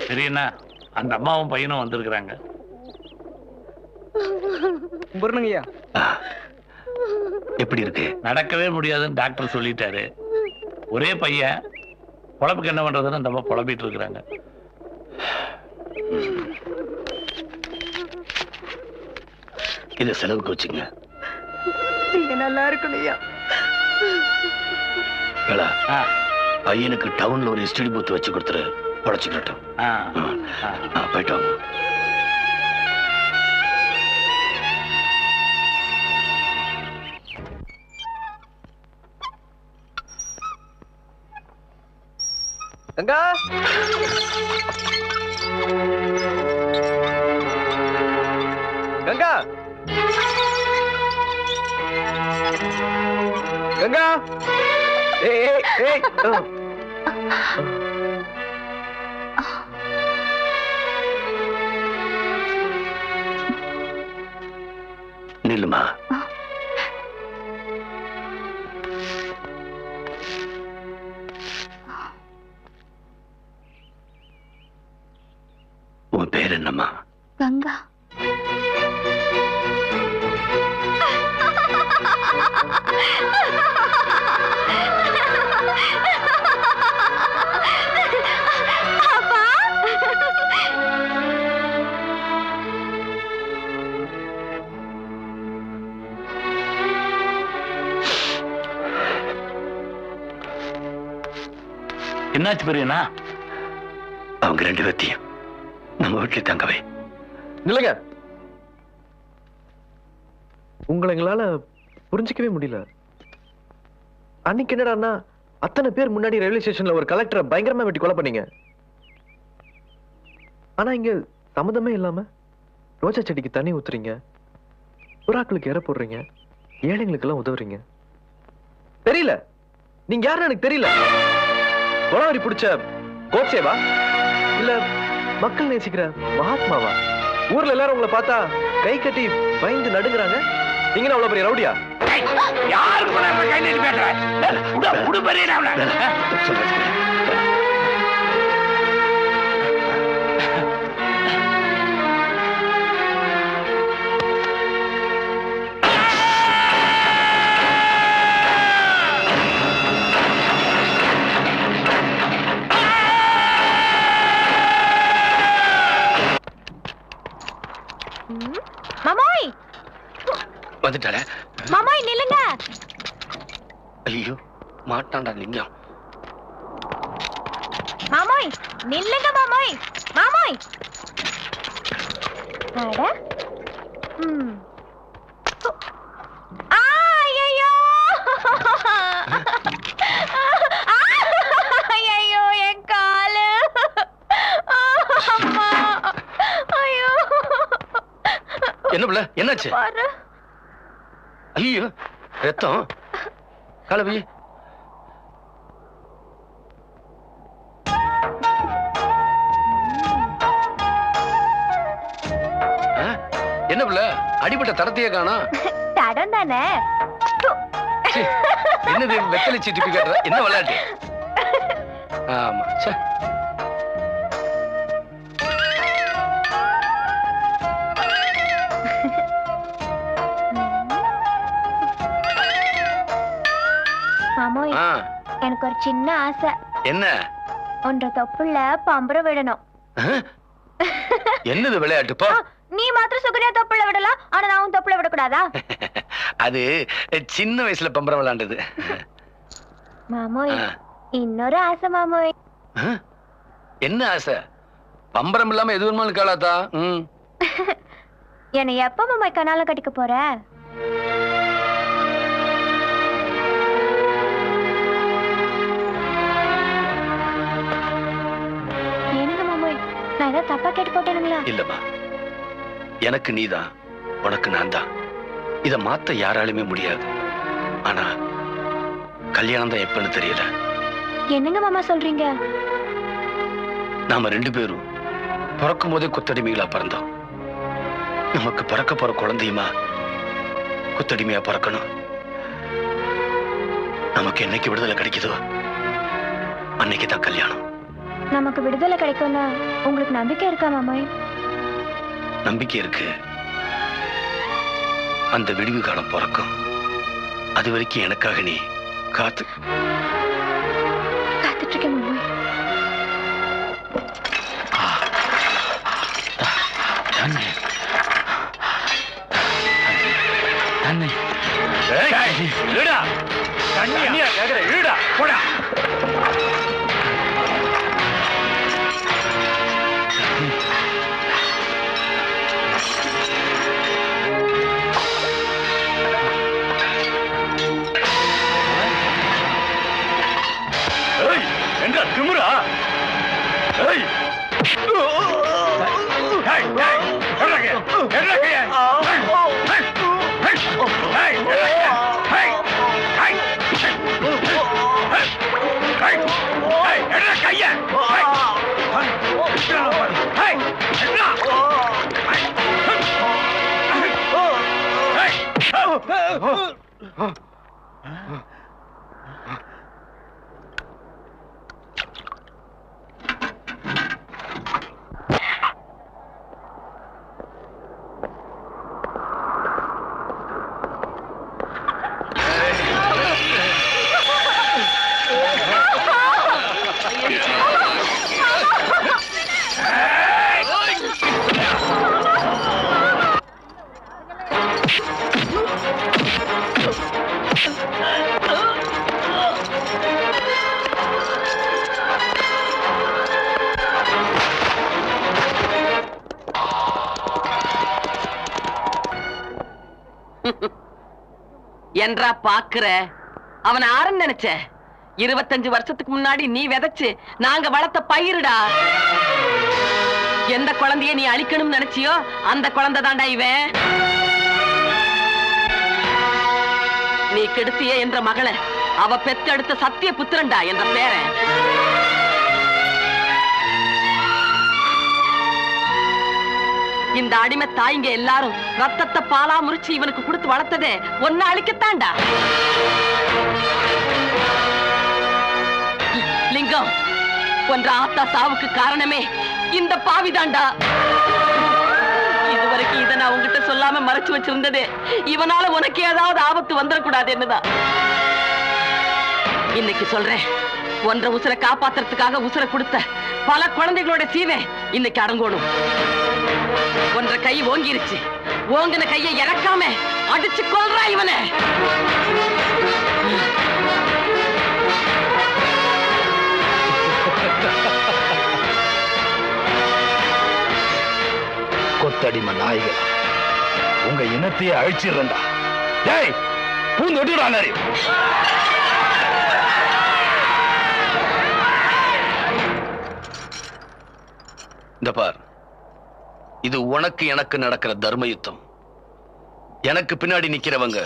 சரிண்ணா, அந்த அம்மாவும் பையனும் வந்திருக்கிறாங்க. புரியணுங்கய்யா. எப்படி இருக்கு? நடக்கவே முடியாதுன்னு டாக்டர் சொல்லிட்டாரு. ஒரே பையன், பொழப்புக்கு என்ன பண்றதுன்னு அந்த அம்மா புலம்பிட்டு இருக்கிறாங்க. இத செலவுக்கு வச்சுங்க. நீங்க நல்லா இருக்கணும்யா. பையனுக்கு டவுன்ல ஒரு எஸ்டிடி பூத் வச்சு கொடுத்துரு, பொழைச்சுக்கிட்டோம். போயிட்டு வாங்க. கங்கா, கங்கா, கங்கா, ஏய் ஏய் ஏய். நில்லுமா. உன் பேர் என்னம்மா? கங்கா. என்னாச்சு பெரியண்ணா? அவங்க ரெண்டு பேர்த்தையும் நம்ம வீட்டில் தங்கவே. நில்லுங்க. உங்களை எங்களால புரிஞ்சிக்கவே முடியல. அன்னைக்கு என்னடான்னா அத்தனை பேர் முன்னாடி ரயில்வே ஸ்டேஷன்ல ஒரு கலெக்டரை பயங்கரமா வெட்டி கொலை பண்ணீங்க. ஆனா இங்க சம்மதமே இல்லாம ரோஜா செடிக்கு தண்ணி ஊத்துறீங்க, புறாக்களுக்கு இற போடுறீங்க, ஏழைங்களுக்கு எல்லாம் உதவுறீங்க. தெரியல நீங்க யாருன்னு எனக்கு தெரியல. கொலவரி பிடிச்ச கோட்சேவா இல்ல மக்கள் நேசிக்கிற மகாத்மாவா? ஊர்ல எல்லாரும் உங்களை பார்த்தா கை கட்டி பயந்து நடுங்குறாங்க. நீங்க அவ்வளவு பெரிய ரவுடியா? யாருக்கு கை நீட்டி பேசுற? மாமாய் வந்துட்டாளே. மாமாய் நில்லுங்க. ஐயோ மாட்டான்டா லிங்கம். மாமாய் நில்லுங்க. மாமாய் மாமாய். அட ஐயோ ஐயோ என் காலு. அம்மா ஐயோ. என்ன பிள்ளை என்னாச்சு? ஐயோ ரத்தம். கலவி என்ன பிள்ளை அடிபட்ட தடத்தையே காணா? தடம் தானே. என்னது வெத்தலை சீட்டு காட்டுற? என்ன விளையாட்டு? ஆமா சே. மாமோய் எனக்கு ஒரு சின்ன ஆசை. என்ன? ஒன்ற தொப்புள்ள பம்பரம் விடணும். என்னது விளையாட்டு? போ. நீ மாத்திரம் சுகரியா தொப்புள்ள விடலாம், ஆனா நான் தொப்புள்ள விடக்கூடாதா? அது சின்ன வயசுல பம்பரம் விளையாண்டது. மாமோய் இன்னொரு ஆசை மாமோய். என்ன ஆசை? பம்பரம் இல்லாம எது வேணுமாலும் கேளாதா? என்னை எப்ப மாமாய் கனால கட்டிக்க போற? என்னங்க மாமோய், நான் ஏதாவது தப்பா கேட்டு போட்டேனுங்களா? இல்லம்மா, எனக்கு நீதான், உனக்கு நான் தான். இத மாத்த யாராலுமே முடியாது. ஆனா கல்யாணம் தான் எப்பன்னு தெரியல. என்னங்க மாமா சொல்றீங்க? நாம ரெண்டு பேரும் பிறக்கும் போதே கொத்தடிமைகளா பிறந்தோம். நமக்கு பிறக்க போற குழந்தையுமா கொத்தடிமையா பிறக்கணும். நமக்கு என்னைக்கு விடுதலை கிடைக்குதோ அன்னைக்கு தான் கல்யாணம். நமக்கு விடுதலை கிடைக்கும்னா உங்களுக்கு நம்பிக்கை இருக்கா மாமாய்? நம்பிக்கை இருக்கு. அந்த விடிவு காலம் பிறக்கும். அது வரைக்கும் எனக்காக நீ காத்துட்டு இருக்கேன் மாமாய். திமுறா என்றா பாக்குற? அவன் ஆரன்னு நினைச்ச? 25 வருஷத்துக்கு முன்னாடி நீ விதைச்சு நாங்க வளர்த்த பயிருடா. எந்த குழந்தைய நீ அழிக்கணும்னு நினைச்சியோ அந்த குழந்தை தாண்டா இவன். நீ கெடுத்தியே என்ற மகளை அவ பெத்தெடுத்த சத்திய புத்திரன்டா என்ற பேரன். இந்த அடிமை தாய்ங்க எல்லாரும் ரத்தத்தை பாலா முறிச்சு இவனுக்கு கொடுத்து வளர்த்ததே ஒன்னு அழிக்கத்தாண்டா. லிங்கம், ஒன்ற ஆத்தா சாவுக்கு காரணமே இந்த பாவிதாண்டா. இதுவரைக்கும் இதை நான் உங்ககிட்ட சொல்லாம மறைச்சு வச்சிருந்தது இவனால உனக்கு ஏதாவது ஆபத்து வந்துடக்கூடாது என்னதான். இன்னைக்கு சொல்றேன், ஒன்ற உசுரை காப்பாத்துறதுக்காக உசுரை கொடுத்த பல குழந்தைகளோட சீவை இன்னைக்கு அடங்கணும். ஒன்ற கை ஓங்கிருச்சு, ஓங்கின கையை இறக்காம அடிச்சு கொல்றா இவனை. கொத்தடிமை நாய்கள், உங்க இனத்தையே அழிச்சிடுறா. டேய், பூந்தொட்டுடா நிறைய. இந்த பார், இது உனக்கு எனக்கு நடக்கிற தர்ம யுத்தம். எனக்கு பின்னாடி நிக்கிறவங்க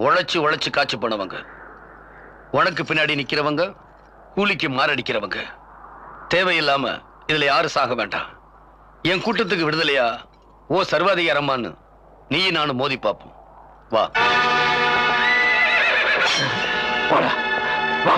உழைச்சு உழைச்சு காட்சி பண்ணவங்க, உனக்கு பின்னாடி நிக்கிறவங்க கூலிக்கு மாரடிக்கிறவங்க. தேவையில்லாம இதுல யாரும் சாக வேண்டாம். என் கூட்டத்துக்கு விடுதலையா ஓ சர்வாதிகாரமான்னு நீ நானும் மோதி பார்ப்போம். வா வா.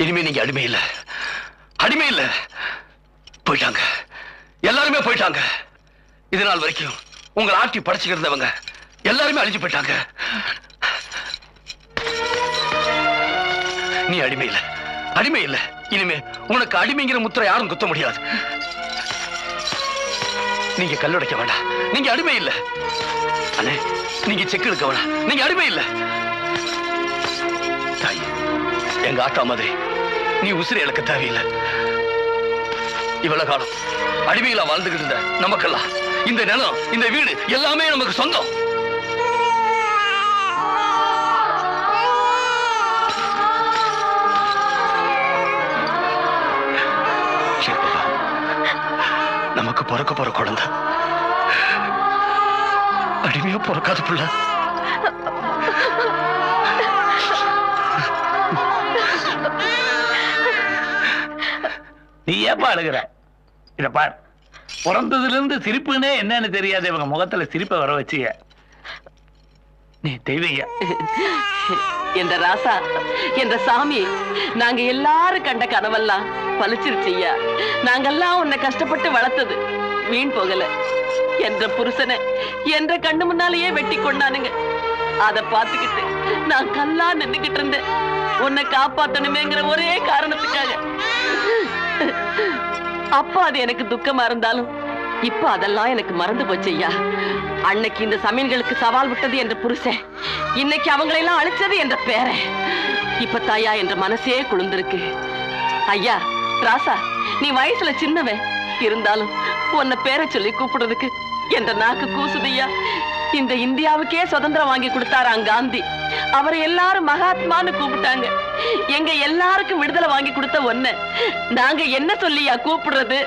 இனிமே நீங்க அடிமை இல்ல, அடிமை இல்ல. போயிட்டாங்க, எல்லாருமே போயிட்டாங்க. இது நாள் வரைக்கும் உங்களை ஆட்டி படைச்சுக்கிறவங்க எல்லாருமே அழிஞ்சு போயிட்டாங்க. நீ அடிமை இல்ல, அடிமை இல்ல. இனிமே உனக்கு அடிமைங்கிற முத்திரை யாரும் குத்த முடியாது. நீங்க கல்லுடைக்க வேண்டாம், நீங்க அடிமை இல்ல. அண்ணே, நீங்க செக் எடுக்க வேண்டாம், நீங்க அடிமை இல்ல. தாய், எங்க ஆத்தா மாதிரி நீ உசிரை இழக்க தேவையில்லை. இவ்வளவு காலம் அடிமையில வாழ்ந்துகிட்டு இருந்த நமக்கெல்லாம் இந்த நிலம், இந்த வீடு எல்லாமே நமக்கு சொந்தம். நமக்கு பிறக்க போற குழந்தை அடிமையா பிறக்காத பிள்ளை. நீ ஏப்பா அழுகிற? இத பார், பிறந்ததுல இருந்து சிரிப்புன்னே என்னன்னு தெரியாது இவங்க முகத்துல சிரிப்பை வர வச்சிய. நீ தெய்வீங்க. என்ற ராசா, என்ற சாமி, நாங்க எல்லாரும் கண்ட கனவெல்லாம் பலிச்சிருச்சியா. நாங்கெல்லாம் உன்னை கஷ்டப்பட்டு வளர்த்தது வீண் போகல. என்ற புருஷனை என்ற கண்ணு முன்னாலேயே வெட்டி கொண்டானுங்க. அத பாத்துக்கிட்டு நான் கல்லா நின்னுகிட்டு இருந்தேன், உன்னை காப்பாத்தணுமேங்கிற ஒரே காரணத்துக்காக. அப்ப அது எனக்கு துக்கமா இருந்தாலும் இப்ப அதெல்லாம் எனக்கு மறந்து போச்சு ஐயா. அன்னைக்கு இந்த சமீன்களுக்கு சவால் விட்டது என்ற புருஷன், இன்னைக்கு அவங்களெல்லாம் அழிச்சது என்ற பேரன். இப்ப தாயா என்ற மனசே குளிர்ந்திருக்கு. ஐயா ராசா, நீ வயசுல சின்னவன் இருந்தாலும் உன்னை பேரை சொல்லி கூப்பிடுறதுக்கு என்ற நாக்கு கூசுதையா. இந்த இந்தியாவுக்கே சுதந்திரம் வாங்கி கொடுத்தாராம் காந்தி. அவரை எல்லாரும் மகாத்மான்னு கூப்பிட்டாங்க. எங்க எல்லாருக்கும் விடுதலை வாங்கி கொடுத்த ஒன்ன நாங்க என்ன சொல்லியா கூப்பிடுறது?